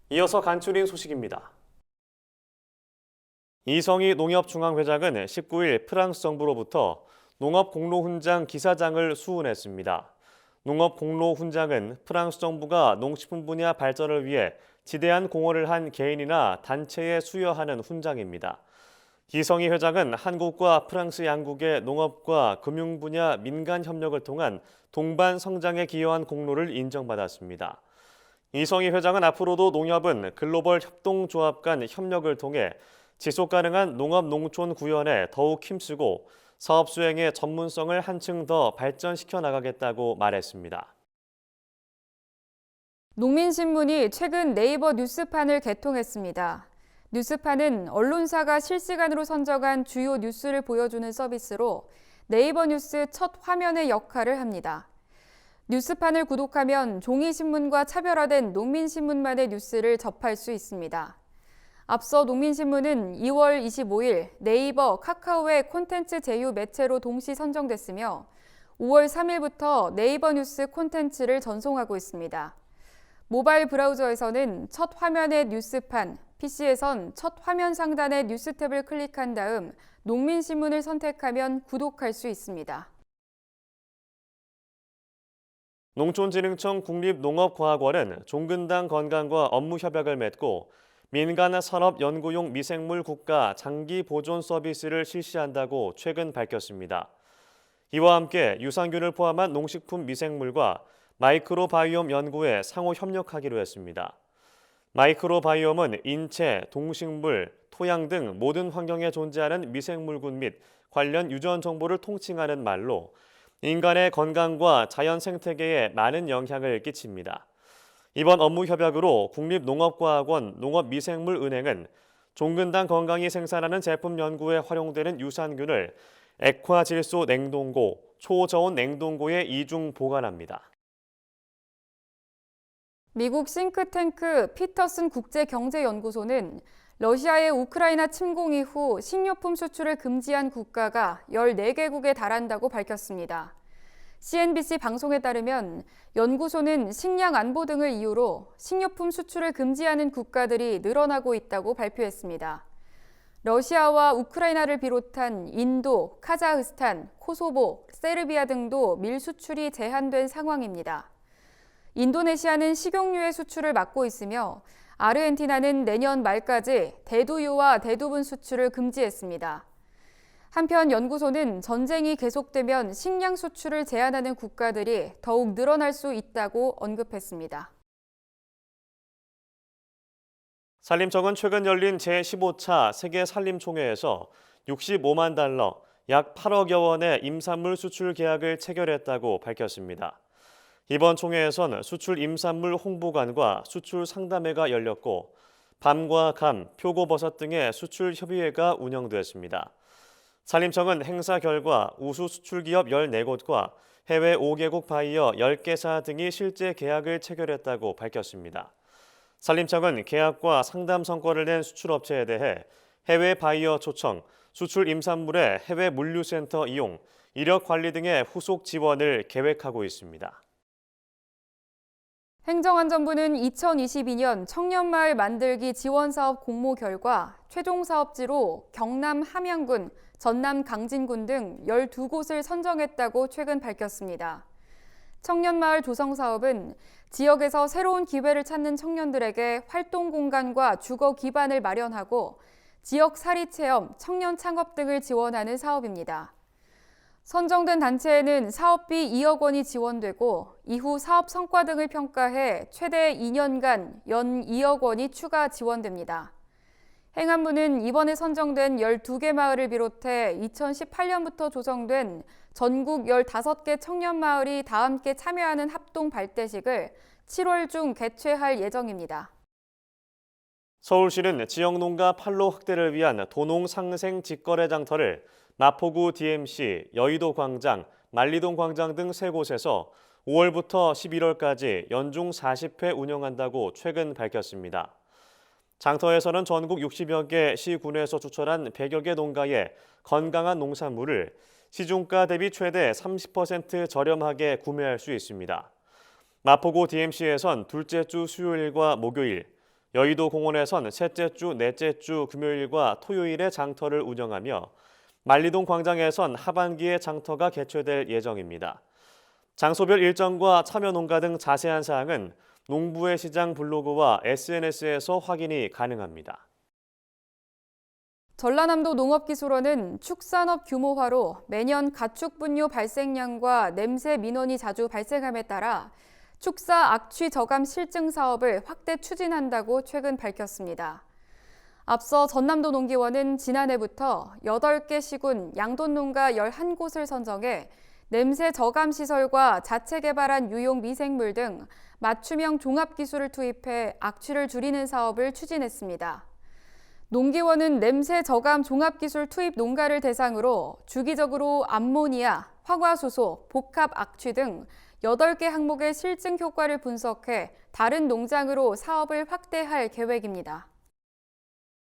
이어서 간추린 소식입니다. 이성희 농협중앙회장은 19일 프랑스 정부로부터 농업공로훈장 기사장을 수운했습니다. 농업공로훈장은 프랑스 정부가 농식품 분야 발전을 위해 지대한 공헌을 한 개인이나 단체에 수여하는 훈장입니다. 이성희 회장은 한국과 프랑스 양국의 농업과 금융 분야 민간 협력을 통한 동반 성장에 기여한 공로를 인정받았습니다. 이성희 회장은 앞으로도 농협은 글로벌 협동조합 간 협력을 통해 지속가능한 농업-농촌 구현에 더욱 힘쓰고 사업 수행의 전문성을 한층 더 발전시켜 나가겠다고 말했습니다. 농민신문이 최근 네이버 뉴스판을 개통했습니다. 뉴스판은 언론사가 실시간으로 선정한 주요 뉴스를 보여주는 서비스로 네이버 뉴스 첫 화면의 역할을 합니다. 뉴스판을 구독하면 종이신문과 차별화된 농민신문만의 뉴스를 접할 수 있습니다. 앞서 농민신문은 2월 25일 네이버, 카카오의 콘텐츠 제휴 매체로 동시 선정됐으며 5월 3일부터 네이버 뉴스 콘텐츠를 전송하고 있습니다. 모바일 브라우저에서는 첫 화면의 뉴스판, PC에선 첫 화면 상단의 뉴스 탭을 클릭한 다음 농민신문을 선택하면 구독할 수 있습니다. 농촌진흥청 국립농업과학원은 종근당 건강과 업무 협약을 맺고 민간 산업 연구용 미생물 국가 장기 보존 서비스를 실시한다고 최근 밝혔습니다. 이와 함께 유산균을 포함한 농식품 미생물과 마이크로바이옴 연구에 상호 협력하기로 했습니다. 마이크로바이옴은 인체, 동식물, 토양 등 모든 환경에 존재하는 미생물군 및 관련 유전 정보를 통칭하는 말로 인간의 건강과 자연 생태계에 많은 영향을 끼칩니다. 이번 업무 협약으로 국립농업과학원 농업미생물은행은 종근당 건강이 생산하는 제품 연구에 활용되는 유산균을 액화질소 냉동고, 초저온 냉동고에 이중 보관합니다. 미국 싱크탱크 피터슨 국제경제연구소는 러시아의 우크라이나 침공 이후 식료품 수출을 금지한 국가가 14개국에 달한다고 밝혔습니다. CNBC 방송에 따르면 연구소는 식량 안보 등을 이유로 식료품 수출을 금지하는 국가들이 늘어나고 있다고 발표했습니다. 러시아와 우크라이나를 비롯한 인도, 카자흐스탄, 코소보, 세르비아 등도 밀 수출이 제한된 상황입니다. 인도네시아는 식용유의 수출을 막고 있으며 아르헨티나는 내년 말까지 대두유와 대두분 수출을 금지했습니다. 한편 연구소는 전쟁이 계속되면 식량 수출을 제한하는 국가들이 더욱 늘어날 수 있다고 언급했습니다. 산림청은 최근 열린 제15차 세계 산림총회에서 65만 달러, 약 8억여 원의 임산물 수출 계약을 체결했다고 밝혔습니다. 이번 총회에선 수출 임산물 홍보관과 수출 상담회가 열렸고 밤과 감, 표고버섯 등의 수출 협의회가 운영됐습니다. 산림청은 행사 결과 우수 수출기업 14곳과 해외 5개국 바이어 10개사 등이 실제 계약을 체결했다고 밝혔습니다. 산림청은 계약과 상담 성과를 낸 수출업체에 대해 해외 바이어 초청, 수출 임산물의 해외 물류센터 이용, 이력 관리 등의 후속 지원을 계획하고 있습니다. 행정안전부는 2022년 청년마을 만들기 지원사업 공모 결과 최종 사업지로 경남 함양군, 전남 강진군 등 12곳을 선정했다고 최근 밝혔습니다. 청년마을 조성 사업은 지역에서 새로운 기회를 찾는 청년들에게 활동 공간과 주거 기반을 마련하고 지역 살이 체험, 청년 창업 등을 지원하는 사업입니다. 선정된 단체에는 사업비 2억 원이 지원되고 이후 사업 성과 등을 평가해 최대 2년간 연 2억 원이 추가 지원됩니다. 행안부는 이번에 선정된 12개 마을을 비롯해 2018년부터 조성된 전국 15개 청년마을이 다 함께 참여하는 합동 발대식을 7월 중 개최할 예정입니다. 서울시는 지역농가 판로 확대를 위한 도농 상생 직거래 장터를 마포구 DMC, 여의도 광장, 만리동 광장 등 3곳에서 5월부터 11월까지 연중 40회 운영한다고 최근 밝혔습니다. 장터에서는 전국 60여 개 시군에서 추천한 100여 개 농가의 건강한 농산물을 시중가 대비 최대 30% 저렴하게 구매할 수 있습니다. 마포구 DMC에선 둘째 주 수요일과 목요일, 여의도 공원에선 셋째 주, 넷째 주 금요일과 토요일에 장터를 운영하며 만리동 광장에선 하반기에 장터가 개최될 예정입니다. 장소별 일정과 참여 농가 등 자세한 사항은 농부의 시장 블로그와 SNS에서 확인이 가능합니다. 전라남도 농업기술원은 축산업 규모화로 매년 가축 분뇨 발생량과 냄새 민원이 자주 발생함에 따라 축사 악취 저감 실증 사업을 확대 추진한다고 최근 밝혔습니다. 앞서 전남도 농기원은 지난해부터 8개 시군 양돈 농가 11곳을 선정해 냄새 저감 시설과 자체 개발한 유용 미생물 등 맞춤형 종합 기술을 투입해 악취를 줄이는 사업을 추진했습니다. 농기원은 냄새 저감 종합 기술 투입 농가를 대상으로 주기적으로 암모니아, 황화수소, 복합 악취 등 8개 항목의 실증 효과를 분석해 다른 농장으로 사업을 확대할 계획입니다.